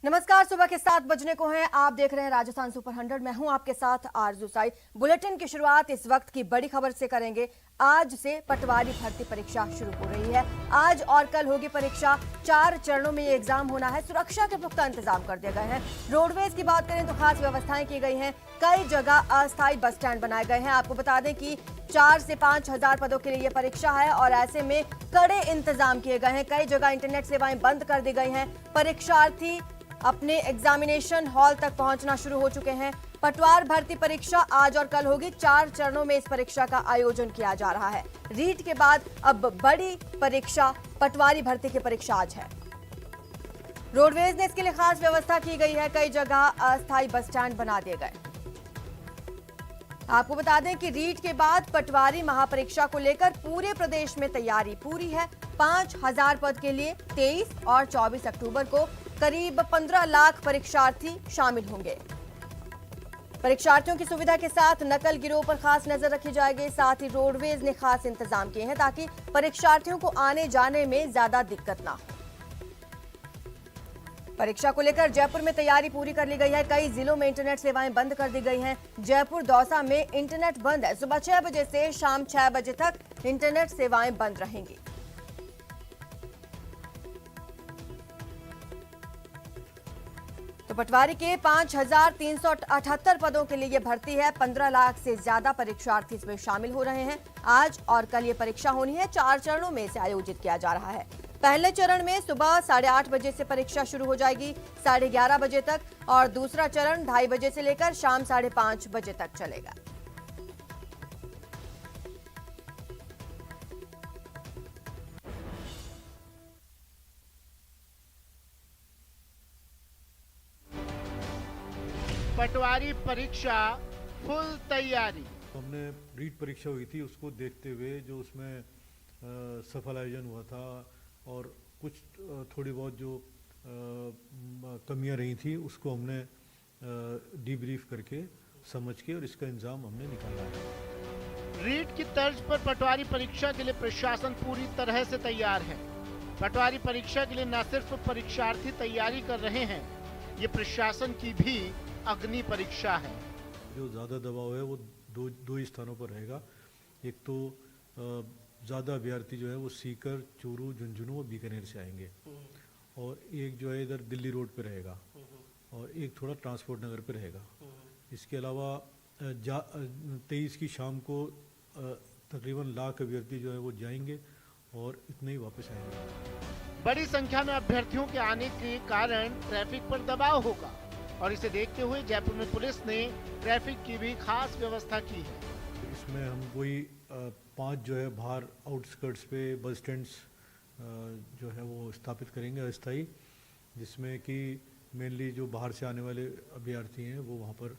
नमस्कार, सुबह के 7 बजने को हैं। आप देख रहे हैं राजस्थान सुपर 100। मैं हूं आपके साथ आरजू साई। बुलेटिन की शुरुआत इस वक्त की बड़ी खबर से करेंगे। आज से पटवारी भर्ती परीक्षा शुरू हो रही है। आज और कल होगी परीक्षा। 4 चरणों में ये एग्जाम होना है। सुरक्षा के पुख्ता इंतजाम कर दिए गए हैं। रोडवेज की बात करें तो खास व्यवस्थाएं की गई हैं। कई जगह अस्थायी बस स्टैंड बनाए गए हैं। आपको बता दें कि 4 से 5 हजार पदों के लिए ये परीक्षा है और ऐसे में कड़े इंतजाम किए गए हैं। कई जगह इंटरनेट सेवाएं बंद कर दी गई हैं। परीक्षार्थी अपने एग्जामिनेशन हॉल तक पहुंचना शुरू हो चुके हैं। पटवार भर्ती परीक्षा आज और कल होगी। 4 चरणों में इस परीक्षा का आयोजन किया जा रहा है। रीट के बाद अब बड़ी परीक्षा पटवारी भर्ती की परीक्षा आज है। रोडवेज ने इसके लिए खास व्यवस्था की गई है। कई जगह अस्थायी बस स्टैंड बना दिए गए। आपको बता दें कि रीट के बाद पटवारी महापरीक्षा को लेकर पूरे प्रदेश में तैयारी पूरी है। 5000 पद के लिए 23 और 24 अक्टूबर को करीब 15 लाख परीक्षार्थी शामिल होंगे। परीक्षार्थियों की सुविधा के साथ नकल गिरोह पर खास नजर रखी जाएगी। साथ ही रोडवेज ने खास इंतजाम किए हैं ताकि परीक्षार्थियों को आने जाने में ज्यादा दिक्कत ना हो। परीक्षा को लेकर जयपुर में तैयारी पूरी कर ली गई है। कई जिलों में इंटरनेट सेवाएं बंद कर दी गई हैं। जयपुर दौसा में इंटरनेट बंद है। सुबह 6 बजे से शाम 6 बजे तक इंटरनेट सेवाएं बंद रहेंगी। तो पटवारी के 5378 पदों के लिए यह भर्ती है। 15 लाख से ज्यादा परीक्षार्थी इसमें शामिल हो रहे हैं। आज और कल ये परीक्षा होनी है। 4 चरणों में इसे आयोजित किया जा रहा है। पहले चरण में सुबह 8:30 बजे से परीक्षा शुरू हो जाएगी 11:30 बजे तक और दूसरा चरण 2:30 बजे से लेकर शाम 5:30 बजे तक चलेगा। पटवारी परीक्षा फुल तैयारी। हमने रीट परीक्षा हुई थी उसको देखते हुए जो उसमें सफल आयोजन हुआ था और कुछ थोड़ी बहुत जो कमियां रही थी उसको हमने डीब्रीफ करके समझ के और इसका इंतजाम हमने निकाला है। रीट की तर्ज पर पटवारी परीक्षा के लिए प्रशासन पूरी तरह से तैयार है। पटवारी परीक्षा के लिए न सिर्फ परीक्षार्थी तैयारी कर रहे हैं, ये प्रशासन की भी अग्नि परीक्षा है। जो ज़्यादा दबाव है वो दो ही स्थानों पर रहेगा। एक तो ज़्यादा अभ्यर्थी जो है वो सीकर, चूरू, झुंझुनू और बीकानेर से आएंगे और एक जो है इधर दिल्ली रोड पे रहेगा और एक थोड़ा ट्रांसपोर्ट नगर पे रहेगा। इसके अलावा 23 की शाम को तकरीबन लाख अभ्यर्थी जो है वो जाएंगे और इतने ही वापस आएंगे। बड़ी संख्या में अभ्यर्थियों के आने के कारण ट्रैफिक पर दबाव होगा और इसे देखते हुए जयपुर में पुलिस ने ट्रैफिक की भी खास व्यवस्था की है। इसमें हम कोई 5 जो है बाहर आउटस्कर्ट्स पे बस स्टैंड्स जो है वो स्थापित करेंगे अस्थायी, जिसमें कि मेनली जो बाहर से आने वाले अभ्यर्थी हैं वो वहाँ पर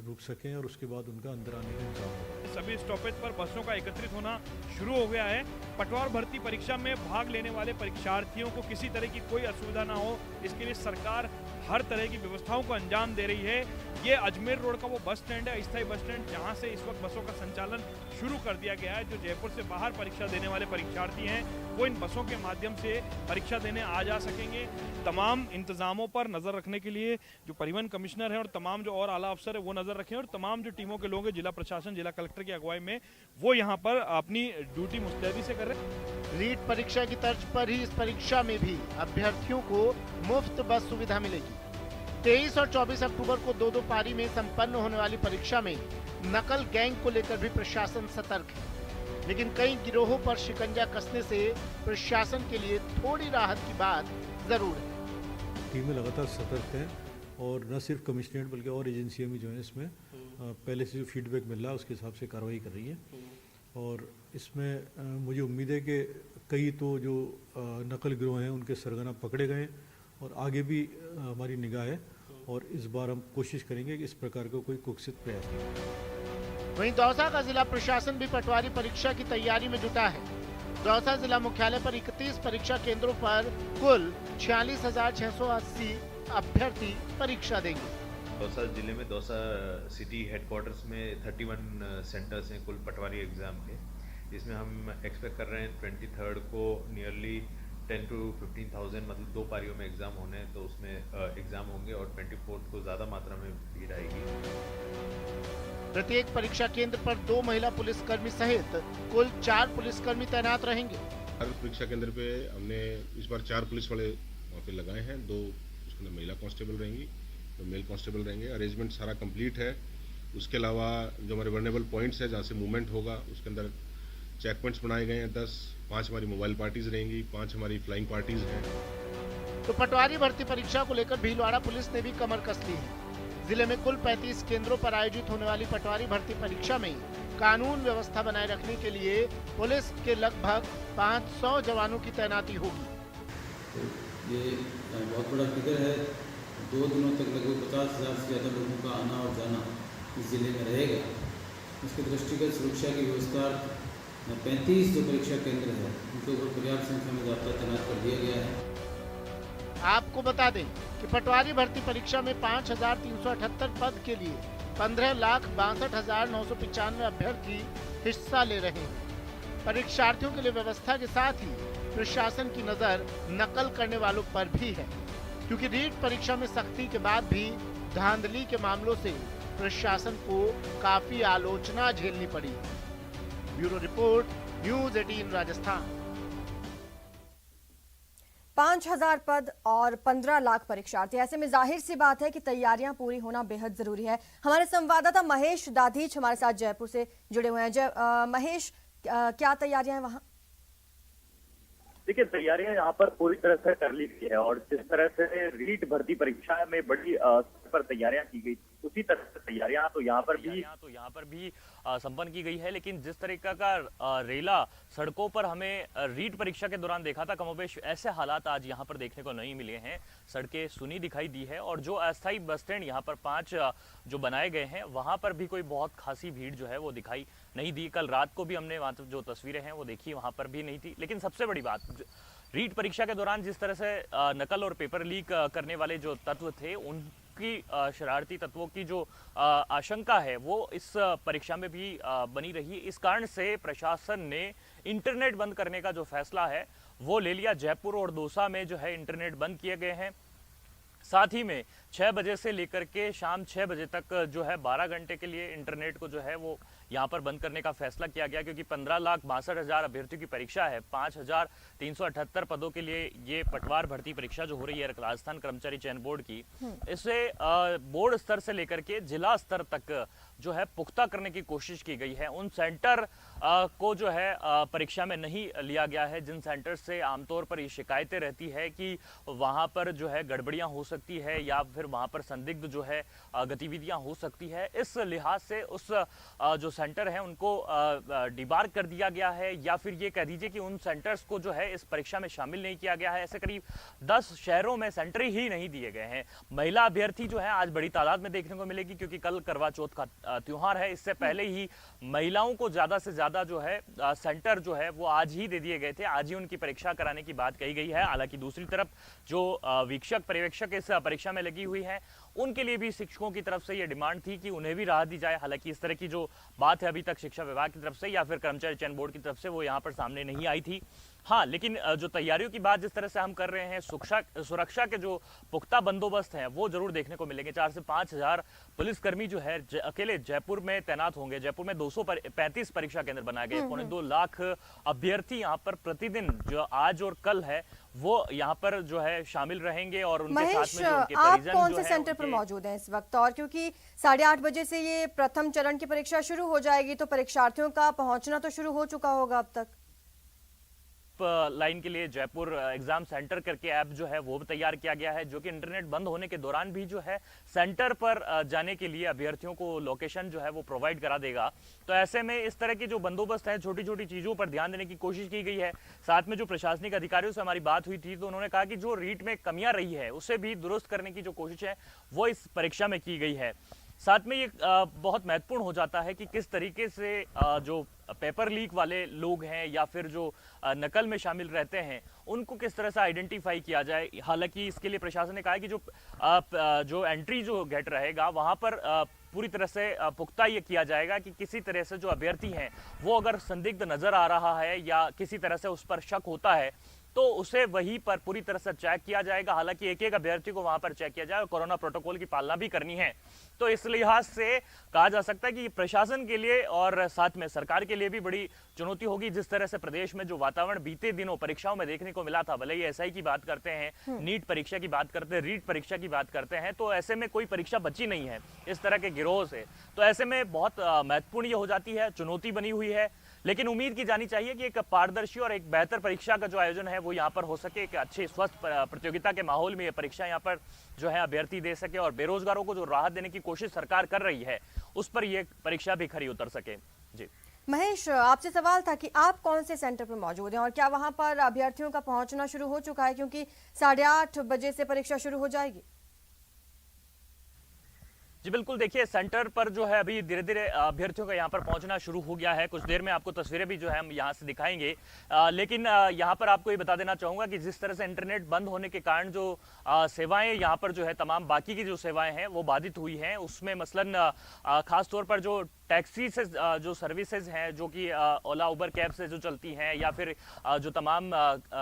रुक सकें और उसके बाद उनका अंदर आने का इंतजाम हो। सभी स्टॉपेज पर बसों का एकत्रित होना शुरू हो गया है। पटवार भर्ती परीक्षा में भाग लेने वाले परीक्षार्थियों को किसी तरह की कोई असुविधा ना हो, इसके लिए सरकार हर तरह की व्यवस्थाओं को अंजाम दे रही है। ये अजमेर रोड का वो बस स्टैंड है, अस्थायी बस स्टैंड, जहां से इस वक्त बसों का संचालन शुरू कर दिया गया है। जो जयपुर से बाहर परीक्षा देने वाले परीक्षार्थी हैं वो इन बसों के माध्यम से परीक्षा देने आ जा सकेंगे। तमाम इंतजामों पर नजर रखने के लिए जो परिवहन कमिश्नर है और तमाम जो और आला अफसर है वो नजर रखें और तमाम जो टीमों के लोग हैं जिला प्रशासन, जिला कलेक्टर की अगुवाई में, वो यहाँ पर अपनी ड्यूटी मुस्तैदी से कर रहे हैं। रीट परीक्षा की तर्ज पर ही इस परीक्षा में भी अभ्यर्थियों को मुफ्त बस सुविधा मिलेगी। 23 और 24 अक्टूबर को 2-2 पारी में संपन्न होने वाली परीक्षा में नकल गैंग को लेकर भी प्रशासन सतर्क है, लेकिन कई गिरोहों पर शिकंजा कसने से प्रशासन के लिए थोड़ी राहत की बात जरूर है। टीमें लगातार सतर्क हैं और न सिर्फ कमिश्नरेट बल्कि और एजेंसियां भी जो हैं इसमें पहले से जो फीडबैक मिल रहा है उसके हिसाब से कार्रवाई कर रही है और इसमें मुझे उम्मीद है कि कई तो जो नकल गिरोह हैं उनके सरगना पकड़े गए और आगे भी हमारी निगाह है और इस बार हम कोशिश करेंगे कि इस प्रकार का कोई कुत्सित प्रयास नहीं। वहीं दौसा का जिला प्रशासन भी पटवारी परीक्षा की तैयारी में जुटा है। दौसा जिला मुख्यालय पर 31 परीक्षा केंद्रों पर कुल 46,680 अभ्यर्थी परीक्षा देंगे। दौसा जिले में दौसा सिटी हेडक्वार्टर्स में 31 सेंटर्स हैं कुल पटवारी एग्जाम के। इसमें हम एक्सपेक्ट कर रहे हैं 23 को नियरली 10 to 15,000 मतलब 2 पारियों में एग्जाम होने हैं, तो उसमें एग्जाम होंगे और 24 को ज़्यादा मात्रा में भीड़ आएगी। प्रत्येक परीक्षा केंद्र पर 2 महिला पुलिसकर्मी सहित कुल 4 पुलिसकर्मी तैनात रहेंगे। हर परीक्षा केंद्र पे हमने इस बार 4 पुलिस वाले वहाँ पे लगाए हैं। 2 उसके अंदर महिला कांस्टेबल रहेंगी, 2 मेल कांस्टेबल रहेंगे। अरेंजमेंट सारा कंप्लीट है। उसके अलावा जो हमारे वर्नेबल पॉइंट्स है जहाँ से मूवमेंट होगा उसके अंदर चेक पॉइंट्स बनाए गए हैं 10, 5 हमारी मोबाइल पार्टीज रहेंगी, 5 हमारी फ्लाइंग पार्टीज हैं। तो पटवारी भर्ती परीक्षा को लेकर भीलवाड़ा पुलिस ने भी कमर कस ली है। जिले में कुल 35 केंद्रों पर आयोजित होने वाली पटवारी भर्ती परीक्षा में कानून व्यवस्था बनाए रखने के लिए पुलिस के लगभग 500 जवानों की तैनाती होगी। तो ये बहुत बड़ा फिगर है। 2 दिनों तक लगभग 50,000 से ज़्यादा लोगों का आना और जाना इस जिले में रहेगा। इसके दृष्टिगत सुरक्षा की व्यवस्था 35 जो परीक्षा केंद्र है उनके ऊपर पर्याप्त संख्या में जाब्ता तैनात कर दिया गया है। आपको बता दें कि पटवारी भर्ती परीक्षा में 5,378 पद के लिए 15,62,995 अभ्यर्थी हिस्सा ले रहे हैं। परीक्षार्थियों के लिए व्यवस्था के साथ ही प्रशासन की नजर नकल करने वालों पर भी है, क्योंकि रीट परीक्षा में सख्ती के बाद भी धांधली के मामलों से प्रशासन को काफी आलोचना झेलनी पड़ी। Bureau report, news 18 Rajasthan. 5,000 पद और 15 लाख परीक्षार्थी, ऐसे में जाहिर सी बात है कि तैयारियां पूरी होना बेहद जरूरी है। हमारे संवाददाता महेश दाधीच हमारे साथ जयपुर से जुड़े हुए हैं। महेश, क्या तैयारियां हैं वहां? देखिए, तैयारियां यहाँ पर पूरी तरह से कर ली गई है और जिस तरह से रीट भर्ती परीक्षा में बड़ी स्तर पर तैयारियां की गई उसी तरह से तैयारियां तो यहाँ पर भी संपन्न की गई है। लेकिन जिस तरीके का रेला सड़कों पर हमें रीट परीक्षा के दौरान देखा था, कमोबेश ऐसे हालात आज यहाँ पर देखने को नहीं मिले हैं। सड़कें सुनी दिखाई दी है और जो अस्थायी बस स्टैंड यहाँ पर 5 जो बनाए गए हैं वहाँ पर भी कोई बहुत खासी भीड़ जो है वो दिखाई नहीं दी। कल रात को भी हमने वहाँ जो तस्वीरें हैं वो देखी, वहाँ पर भी नहीं थी। लेकिन सबसे बड़ी बात, रीट परीक्षा के दौरान जिस तरह से नकल और पेपर लीक करने वाले जो तत्व थे उनकी शरारती तत्वों की जो आशंका है वो इस परीक्षा में भी बनी रही। इस कारण से प्रशासन ने इंटरनेट बंद करने का जो फैसला है वो ले लिया। जयपुर और दौसा में जो है इंटरनेट बंद किए गए हैं। साथ ही में 6 बजे से लेकर के शाम 6 बजे तक जो है 12 घंटे के लिए इंटरनेट को जो है वो यहाँ पर बंद करने का फैसला किया गया, क्योंकि 15,62,000 अभ्यर्थियों की परीक्षा है। 5,378 पदों के लिए ये पटवार भर्ती परीक्षा जो हो रही है राजस्थान कर्मचारी चयन बोर्ड की, इसे बोर्ड स्तर से लेकर के जिला स्तर तक जो है पुख्ता करने की कोशिश की गई है। उन सेंटर को जो है परीक्षा में नहीं लिया गया है जिन सेंटर से आमतौर पर ये शिकायतें रहती है कि वहाँ पर जो है गड़बड़ियाँ हो सकती है या फिर वहाँ पर संदिग्ध जो है गतिविधियाँ हो सकती है। इस लिहाज से उस जो सेंटर है उनको डिबार कर दिया गया है, या फिर ये कह दीजिए कि उन सेंटर्स को जो है इस परीक्षा में शामिल नहीं किया गया है। ऐसे करीब 10 शहरों में सेंटर ही नहीं दिए गए हैं। महिला अभ्यर्थी जो है आज बड़ी तादाद में देखने को मिलेगी, क्योंकि कल करवा चौथ का त्योहार है। इससे पहले ही महिलाओं को ज्यादा से ज्यादा जो है सेंटर जो है वो आज ही दे दिए गए थे, आज ही उनकी परीक्षा कराने की बात कही गई है। हालांकि दूसरी तरफ जो वीक्षक पर्यवेक्षक इस परीक्षा में लगी हुई है उनके लिए भी शिक्षकों की तरफ से ये डिमांड थी कि उन्हें भी राहत दी जाए। हालांकि इस तरह की जो बात है अभी तक शिक्षा विभाग की तरफ से या फिर कर्मचारी चयन बोर्ड की तरफ से वो यहाँ पर सामने नहीं आई थी। हाँ, लेकिन जो तैयारियों की बात जिस तरह से हम कर रहे हैं, सुरक्षा के जो पुख्ता बंदोबस्त हैं वो जरूर देखने को मिलेंगे। 4 से 5 हजार पुलिसकर्मी जो है अकेले जयपुर में तैनात होंगे। जयपुर में 235 परीक्षा केंद्र बनाए गए, 2.25 लाख अभ्यर्थी यहाँ पर प्रतिदिन जो आज और कल है वो यहाँ पर जो है शामिल रहेंगे। और उनके साथ में जो उनके आप कौन से सेंटर पर मौजूद हैं इस वक्त? और क्योंकि 8:30 बजे से ये प्रथम चरण की परीक्षा शुरू हो जाएगी तो परीक्षार्थियों का पहुंचना तो शुरू हो चुका होगा अब तक। लाइन के लिए जयपुर एग्जाम सेंटर करके ऐप जो है वो तैयार किया गया है, जो कि इंटरनेट बंद होने के दौरान भी जो है सेंटर पर जाने के लिए अभ्यर्थियों को लोकेशन जो है वो प्रोवाइड करा देगा। तो ऐसे में इस तरह की जो बंदोबस्त है, छोटी छोटी चीजों पर ध्यान देने की कोशिश की गई है। साथ में जो प्रशासनिक अधिकारियों से हमारी बात हुई थी तो उन्होंने कहा कि जो रीट में कमियां रही है उसे भी दुरुस्त करने की जो कोशिश है वो इस परीक्षा में की गई है। साथ में ये बहुत महत्वपूर्ण हो जाता है कि किस तरीके से जो पेपर लीक वाले लोग हैं या फिर जो नकल में शामिल रहते हैं उनको किस तरह से आइडेंटिफाई किया जाए। हालांकि इसके लिए प्रशासन ने कहा है कि जो एंट्री जो गेट रहेगा वहां पर पूरी तरह से पुख्ता ये किया जाएगा कि किसी तरह से जो अभ्यर्थी हैं वो अगर संदिग्ध नजर आ रहा है या किसी तरह से उस पर शक होता है तो उसे वहीं पर पूरी तरह से चेक किया जाएगा। हालांकि एक एक अभ्यर्थी को वहां पर चेक किया जाए और कोरोना प्रोटोकॉल की पालना भी करनी है। तो इस लिहाज से कहा जा सकता है कि प्रशासन के लिए और साथ में सरकार के लिए भी बड़ी चुनौती होगी। जिस तरह से प्रदेश में जो वातावरण बीते दिनों परीक्षाओं में देखने को मिला था, भले ही एसआई की बात करते हैं, नीट परीक्षा की बात करते हैं, रीट परीक्षा की बात करते हैं, तो ऐसे में कोई परीक्षा बची नहीं है इस तरह के गिरोह से। तो ऐसे में बहुत महत्वपूर्ण ये हो जाती है, चुनौती बनी हुई है। लेकिन उम्मीद की जानी चाहिए कि एक पारदर्शी और एक बेहतर परीक्षा का जो आयोजन है वो यहाँ पर हो सके, एक अच्छी स्वस्थ प्रतियोगिता के माहौल में ये परीक्षा यहाँ पर जो है अभ्यर्थी दे सके और बेरोजगारों को जो राहत देने की कोशिश सरकार कर रही है उस पर ये परीक्षा भी खरी उतर सके। जी महेश, आपसे सवाल था कि आप कौन से सेंटर पर मौजूद हैं और क्या वहां पर अभ्यर्थियों का पहुंचना शुरू हो चुका है, क्योंकि 8:30 बजे से परीक्षा शुरू हो जाएगी? जी बिल्कुल, देखिए सेंटर पर जो है अभी धीरे धीरे अभ्यर्थियों का यहाँ पर पहुंचना शुरू हो गया है। कुछ देर में आपको तस्वीरें भी जो है हम यहाँ से दिखाएंगे। लेकिन यहाँ पर आपको ये बता देना चाहूँगा कि जिस तरह से इंटरनेट बंद होने के कारण जो सेवाएं यहाँ पर जो है तमाम बाकी की जो सेवाएं हैं वो बाधित हुई हैं। उसमें मसलन खास तौर पर जो टैक्सी से जो सर्विसेज हैं, जो कि ओला उबर कैब से जो चलती हैं, या फिर जो तमाम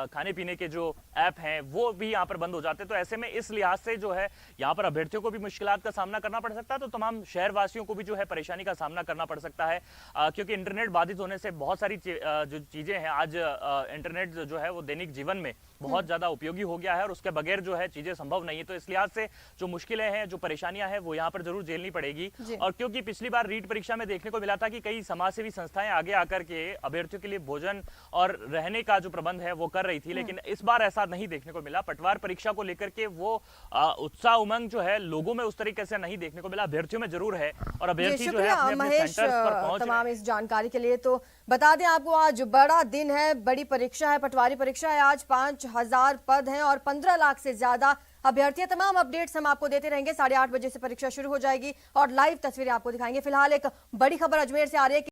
खाने पीने के जो ऐप हैं वो भी यहाँ पर बंद हो जाते हैं। तो ऐसे में इस लिहाज से जो है यहाँ पर अभ्यर्थियों को भी मुश्किलात का सामना करना पड़ सकता है, तो तमाम शहरवासियों को भी जो है परेशानी का सामना करना पड़ सकता है, क्योंकि इंटरनेट बाधित होने से बहुत सारी जो चीजें हैं, आज इंटरनेट जो है वो दैनिक जीवन में बहुत ज्यादा उपयोगी हो गया है और उसके बगैर जो है चीजें संभव नहीं है। तो इस लिहाज से जो मुश्किलें हैं, जो परेशानियां हैं वो यहाँ पर जरूर झेलनी पड़ेगी। और क्योंकि पिछली बार रीट परीक्षा में देखने को मिला था कि कई समाजसेवी संस्थाएं आगे आकर के अभ्यर्थियों के लिए भोजन और रहने का जो प्रबंध है वो कर रही थी, लेकिन इस बार ऐसा नहीं देखने को मिला। पटवार परीक्षा को लेकर के वो उत्साह उमंग जो है लोगों में उस तरीके से नहीं देखने को मिला, अभ्यर्थियों में जरूर है। और अभ्यर्थी जो है अपने सेंटर्स पर पहुंच तमाम इस जानकारी के लिए। तो बता दें आपको, आज बड़ा दिन है, बड़ी परीक्षा है, पटवारी परीक्षा है। आज 5000 पद हैं और 15 लाख से ज्यादा अभ्यर्थी। तमाम अपडेट्स हम आपको देते रहेंगे। 8:30 बजे से परीक्षा शुरू हो जाएगी और लाइव तस्वीरें आपको दिखाएंगे। फिलहाल एक बड़ी खबर अजमेर से आ रही है।